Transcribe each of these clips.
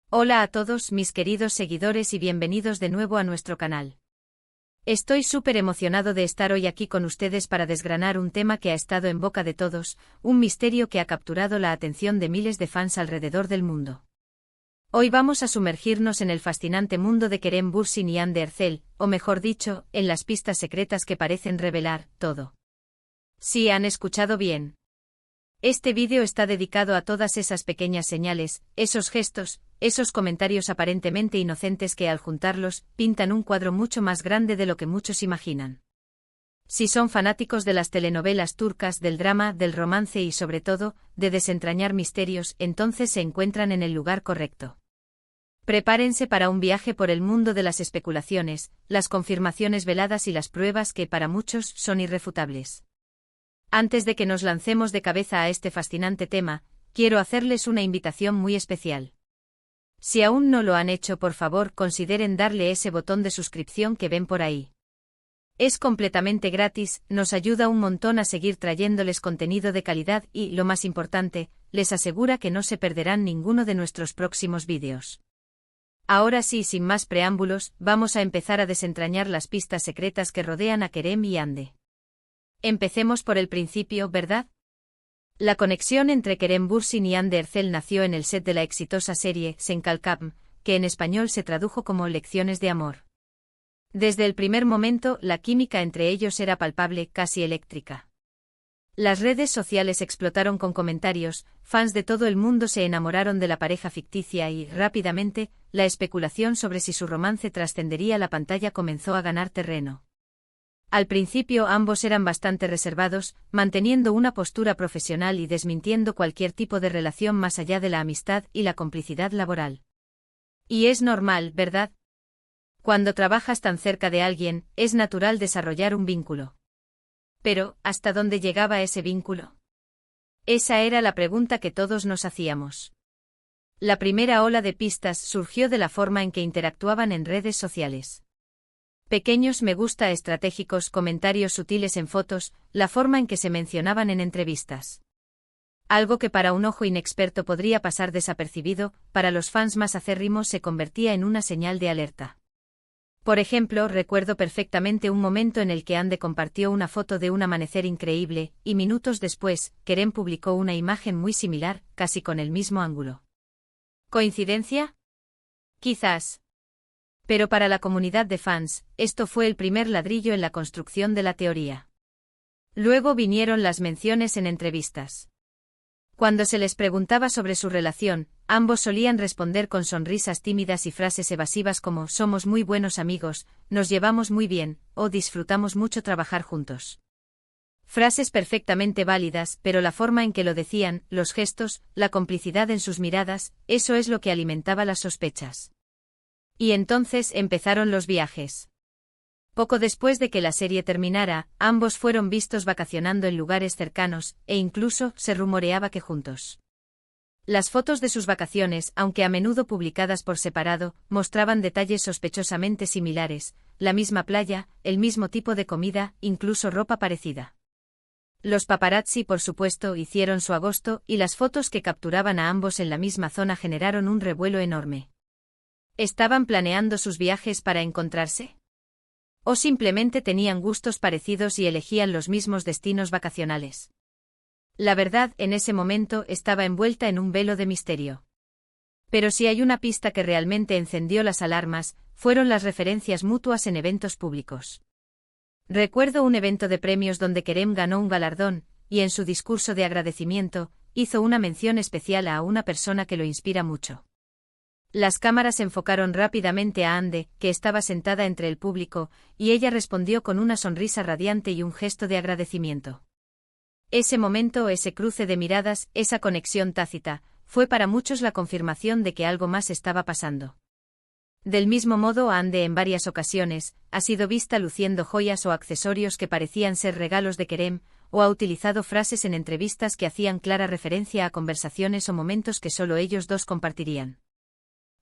Hola a todos mis queridos seguidores y bienvenidos de nuevo a nuestro canal. Estoy súper emocionado de estar hoy aquí con ustedes para desgranar un tema que ha estado en boca de todos, un misterio que ha capturado la atención de miles de fans alrededor del mundo. Hoy vamos a sumergirnos en el fascinante mundo de Kerem Bürsin y Hande Erçel, o mejor dicho, en las pistas secretas que parecen revelar todo. Sí, han escuchado bien. Este vídeo está dedicado a todas esas pequeñas señales, esos gestos, esos comentarios aparentemente inocentes que al juntarlos, pintan un cuadro mucho más grande de lo que muchos imaginan. Si son fanáticos de las telenovelas turcas, del drama, del romance y sobre todo, de desentrañar misterios, entonces se encuentran en el lugar correcto. Prepárense para un viaje por el mundo de las especulaciones, las confirmaciones veladas y las pruebas que para muchos son irrefutables. Antes de que nos lancemos de cabeza a este fascinante tema, quiero hacerles una invitación muy especial. Si aún no lo han hecho, por favor, consideren darle ese botón de suscripción que ven por ahí. Es completamente gratis, nos ayuda un montón a seguir trayéndoles contenido de calidad y, lo más importante, les asegura que no se perderán ninguno de nuestros próximos vídeos. Ahora sí, sin más preámbulos, vamos a empezar a desentrañar las pistas secretas que rodean a Kerem y Hande. Empecemos por el principio, ¿verdad? La conexión entre Kerem Bürsin y Hande Erçel nació en el set de la exitosa serie Sen Kalkam, que en español se tradujo como Lecciones de Amor. Desde el primer momento, la química entre ellos era palpable, casi eléctrica. Las redes sociales explotaron con comentarios, fans de todo el mundo se enamoraron de la pareja ficticia y, rápidamente, la especulación sobre si su romance trascendería la pantalla comenzó a ganar terreno. Al principio ambos eran bastante reservados, manteniendo una postura profesional y desmintiendo cualquier tipo de relación más allá de la amistad y la complicidad laboral. Y es normal, ¿verdad? Cuando trabajas tan cerca de alguien, es natural desarrollar un vínculo. Pero, ¿hasta dónde llegaba ese vínculo? Esa era la pregunta que todos nos hacíamos. La primera ola de pistas surgió de la forma en que interactuaban en redes sociales. Pequeños me gusta estratégicos, comentarios sutiles en fotos, la forma en que se mencionaban en entrevistas. Algo que para un ojo inexperto podría pasar desapercibido, para los fans más acérrimos se convertía en una señal de alerta. Por ejemplo, recuerdo perfectamente un momento en el que Hande compartió una foto de un amanecer increíble, y minutos después, Kerem publicó una imagen muy similar, casi con el mismo ángulo. ¿Coincidencia? Quizás. Pero para la comunidad de fans, esto fue el primer ladrillo en la construcción de la teoría. Luego vinieron las menciones en entrevistas. Cuando se les preguntaba sobre su relación, ambos solían responder con sonrisas tímidas y frases evasivas como «somos muy buenos amigos», «nos llevamos muy bien» o «disfrutamos mucho trabajar juntos». Frases perfectamente válidas, pero la forma en que lo decían, los gestos, la complicidad en sus miradas, eso es lo que alimentaba las sospechas. Y entonces empezaron los viajes. Poco después de que la serie terminara, ambos fueron vistos vacacionando en lugares cercanos, e incluso se rumoreaba que juntos. Las fotos de sus vacaciones, aunque a menudo publicadas por separado, mostraban detalles sospechosamente similares, la misma playa, el mismo tipo de comida, incluso ropa parecida. Los paparazzi, por supuesto, hicieron su agosto, y las fotos que capturaban a ambos en la misma zona generaron un revuelo enorme. ¿Estaban planeando sus viajes para encontrarse? ¿O simplemente tenían gustos parecidos y elegían los mismos destinos vacacionales? La verdad, en ese momento, estaba envuelta en un velo de misterio. Pero si hay una pista que realmente encendió las alarmas, fueron las referencias mutuas en eventos públicos. Recuerdo un evento de premios donde Kerem ganó un galardón, y en su discurso de agradecimiento, hizo una mención especial a una persona que lo inspira mucho. Las cámaras enfocaron rápidamente a Hande, que estaba sentada entre el público, y ella respondió con una sonrisa radiante y un gesto de agradecimiento. Ese momento, ese cruce de miradas, esa conexión tácita, fue para muchos la confirmación de que algo más estaba pasando. Del mismo modo, Hande en varias ocasiones ha sido vista luciendo joyas o accesorios que parecían ser regalos de Kerem, o ha utilizado frases en entrevistas que hacían clara referencia a conversaciones o momentos que solo ellos dos compartirían.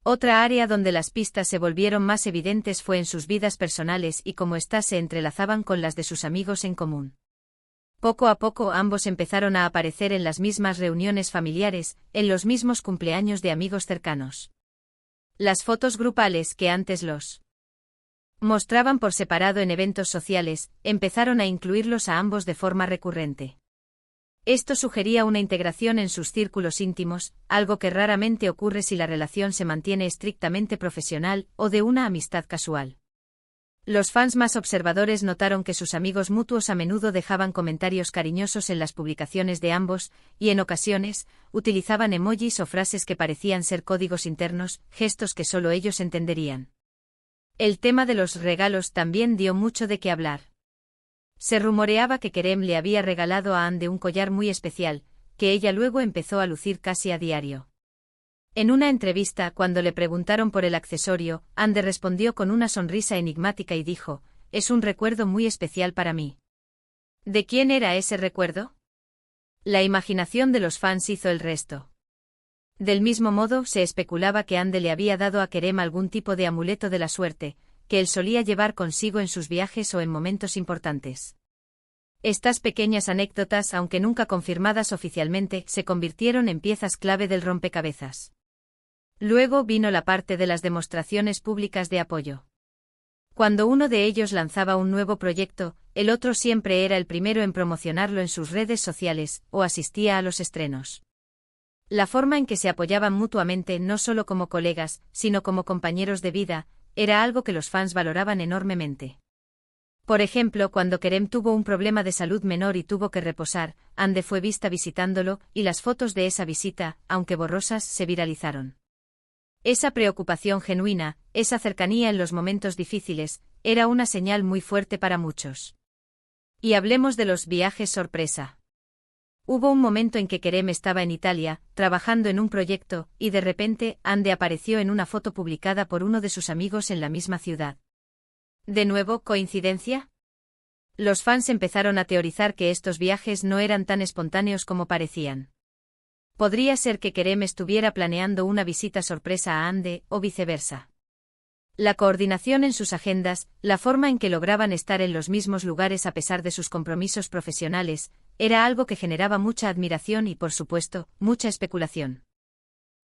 Otra área donde las pistas se volvieron más evidentes fue en sus vidas personales y cómo éstas se entrelazaban con las de sus amigos en común. Poco a poco ambos empezaron a aparecer en las mismas reuniones familiares, en los mismos cumpleaños de amigos cercanos. Las fotos grupales que antes los mostraban por separado en eventos sociales, empezaron a incluirlos a ambos de forma recurrente. Esto sugería una integración en sus círculos íntimos, algo que raramente ocurre si la relación se mantiene estrictamente profesional o de una amistad casual. Los fans más observadores notaron que sus amigos mutuos a menudo dejaban comentarios cariñosos en las publicaciones de ambos, y en ocasiones, utilizaban emojis o frases que parecían ser códigos internos, gestos que solo ellos entenderían. El tema de los regalos también dio mucho de qué hablar. Se rumoreaba que Kerem le había regalado a Hande un collar muy especial, que ella luego empezó a lucir casi a diario. En una entrevista, cuando le preguntaron por el accesorio, Hande respondió con una sonrisa enigmática y dijo: «Es un recuerdo muy especial para mí». ¿De quién era ese recuerdo? La imaginación de los fans hizo el resto. Del mismo modo, se especulaba que Hande le había dado a Kerem algún tipo de amuleto de la suerte, que él solía llevar consigo en sus viajes o en momentos importantes. Estas pequeñas anécdotas, aunque nunca confirmadas oficialmente, se convirtieron en piezas clave del rompecabezas. Luego vino la parte de las demostraciones públicas de apoyo. Cuando uno de ellos lanzaba un nuevo proyecto, el otro siempre era el primero en promocionarlo en sus redes sociales, o asistía a los estrenos. La forma en que se apoyaban mutuamente, no solo como colegas, sino como compañeros de vida, era algo que los fans valoraban enormemente. Por ejemplo, cuando Kerem tuvo un problema de salud menor y tuvo que reposar, Hande fue vista visitándolo, y las fotos de esa visita, aunque borrosas, se viralizaron. Esa preocupación genuina, esa cercanía en los momentos difíciles, era una señal muy fuerte para muchos. Y hablemos de los viajes sorpresa. Hubo un momento en que Kerem estaba en Italia, trabajando en un proyecto, y de repente, Hande apareció en una foto publicada por uno de sus amigos en la misma ciudad. ¿De nuevo, coincidencia? Los fans empezaron a teorizar que estos viajes no eran tan espontáneos como parecían. Podría ser que Kerem estuviera planeando una visita sorpresa a Hande, o viceversa. La coordinación en sus agendas, la forma en que lograban estar en los mismos lugares a pesar de sus compromisos profesionales, era algo que generaba mucha admiración y, por supuesto, mucha especulación.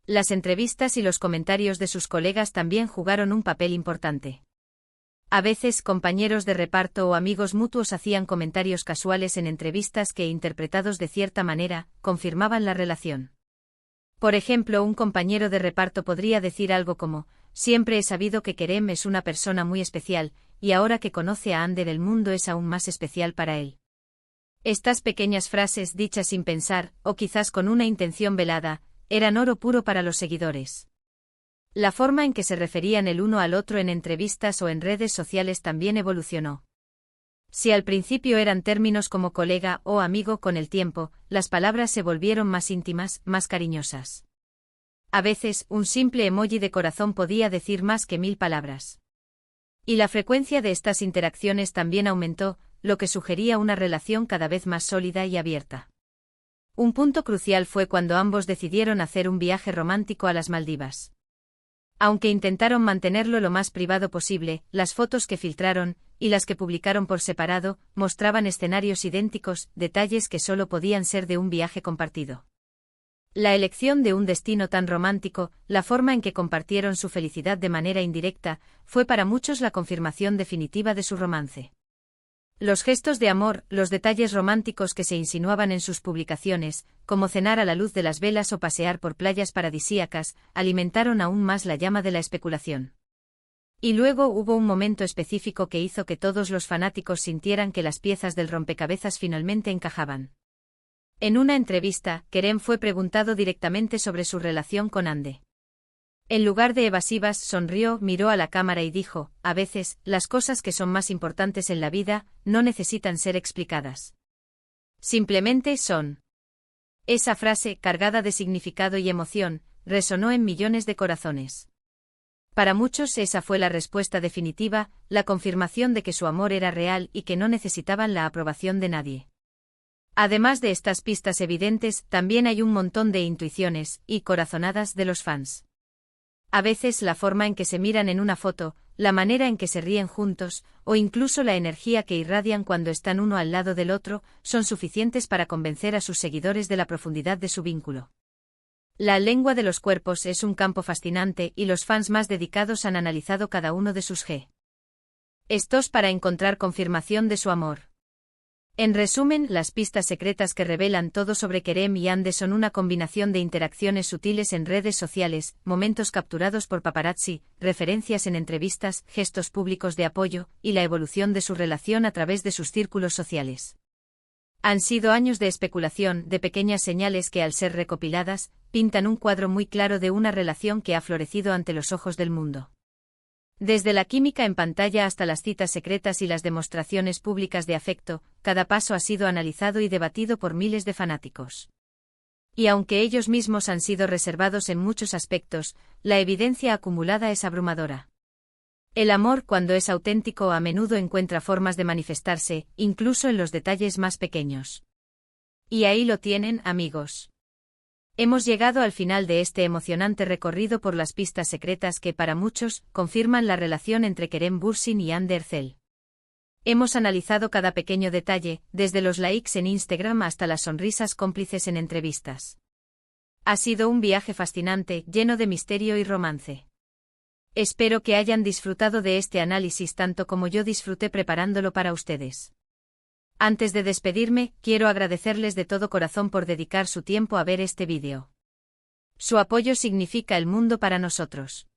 Las entrevistas y los comentarios de sus colegas también jugaron un papel importante. A veces, compañeros de reparto o amigos mutuos hacían comentarios casuales en entrevistas que, interpretados de cierta manera, confirmaban la relación. Por ejemplo, un compañero de reparto podría decir algo como: «Siempre he sabido que Kerem es una persona muy especial, y ahora que conoce a Hande, el mundo es aún más especial para él». Estas pequeñas frases, dichas sin pensar, o quizás con una intención velada, eran oro puro para los seguidores. La forma en que se referían el uno al otro en entrevistas o en redes sociales también evolucionó. Si al principio eran términos como colega o amigo, con el tiempo, las palabras se volvieron más íntimas, más cariñosas. A veces, un simple emoji de corazón podía decir más que 1000 palabras. Y la frecuencia de estas interacciones también aumentó, lo que sugería una relación cada vez más sólida y abierta. Un punto crucial fue cuando ambos decidieron hacer un viaje romántico a las Maldivas. Aunque intentaron mantenerlo lo más privado posible, las fotos que filtraron, y las que publicaron por separado, mostraban escenarios idénticos, detalles que solo podían ser de un viaje compartido. La elección de un destino tan romántico, la forma en que compartieron su felicidad de manera indirecta, fue para muchos la confirmación definitiva de su romance. Los gestos de amor, los detalles románticos que se insinuaban en sus publicaciones, como cenar a la luz de las velas o pasear por playas paradisíacas, alimentaron aún más la llama de la especulación. Y luego hubo un momento específico que hizo que todos los fanáticos sintieran que las piezas del rompecabezas finalmente encajaban. En una entrevista, Kerem fue preguntado directamente sobre su relación con Hande. En lugar de evasivas, sonrió, miró a la cámara y dijo: «A veces, las cosas que son más importantes en la vida, no necesitan ser explicadas. Simplemente son». Esa frase, cargada de significado y emoción, resonó en millones de corazones. Para muchos esa fue la respuesta definitiva, la confirmación de que su amor era real y que no necesitaban la aprobación de nadie. Además de estas pistas evidentes, también hay un montón de intuiciones y corazonadas de los fans. A veces la forma en que se miran en una foto, la manera en que se ríen juntos, o incluso la energía que irradian cuando están uno al lado del otro, son suficientes para convencer a sus seguidores de la profundidad de su vínculo. La lengua de los cuerpos es un campo fascinante y los fans más dedicados han analizado cada uno de sus gestos para encontrar confirmación de su amor. En resumen, las pistas secretas que revelan todo sobre Kerem y Ande son una combinación de interacciones sutiles en redes sociales, momentos capturados por paparazzi, referencias en entrevistas, gestos públicos de apoyo, y la evolución de su relación a través de sus círculos sociales. Han sido años de especulación, de pequeñas señales que, al ser recopiladas, pintan un cuadro muy claro de una relación que ha florecido ante los ojos del mundo. Desde la química en pantalla hasta las citas secretas y las demostraciones públicas de afecto, cada paso ha sido analizado y debatido por miles de fanáticos. Y aunque ellos mismos han sido reservados en muchos aspectos, la evidencia acumulada es abrumadora. El amor, cuando es auténtico, a menudo encuentra formas de manifestarse, incluso en los detalles más pequeños. Y ahí lo tienen, amigos. Hemos llegado al final de este emocionante recorrido por las pistas secretas que, para muchos, confirman la relación entre Kerem Bürsin y Hande Erçel. Hemos analizado cada pequeño detalle, desde los likes en Instagram hasta las sonrisas cómplices en entrevistas. Ha sido un viaje fascinante, lleno de misterio y romance. Espero que hayan disfrutado de este análisis tanto como yo disfruté preparándolo para ustedes. Antes de despedirme, quiero agradecerles de todo corazón por dedicar su tiempo a ver este vídeo. Su apoyo significa el mundo para nosotros.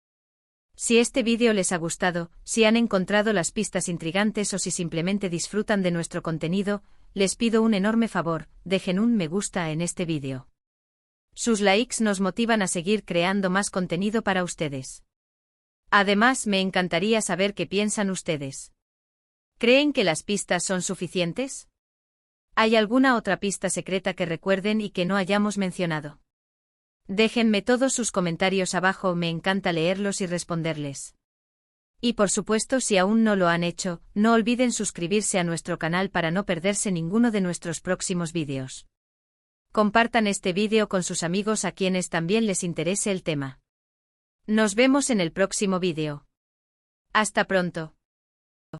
Si este vídeo les ha gustado, si han encontrado las pistas intrigantes o si simplemente disfrutan de nuestro contenido, les pido un enorme favor, dejen un me gusta en este vídeo. Sus likes nos motivan a seguir creando más contenido para ustedes. Además, me encantaría saber qué piensan ustedes. ¿Creen que las pistas son suficientes? ¿Hay alguna otra pista secreta que recuerden y que no hayamos mencionado? Déjenme todos sus comentarios abajo, me encanta leerlos y responderles. Y por supuesto, si aún no lo han hecho, no olviden suscribirse a nuestro canal para no perderse ninguno de nuestros próximos vídeos. Compartan este vídeo con sus amigos a quienes también les interese el tema. Nos vemos en el próximo vídeo. Hasta pronto.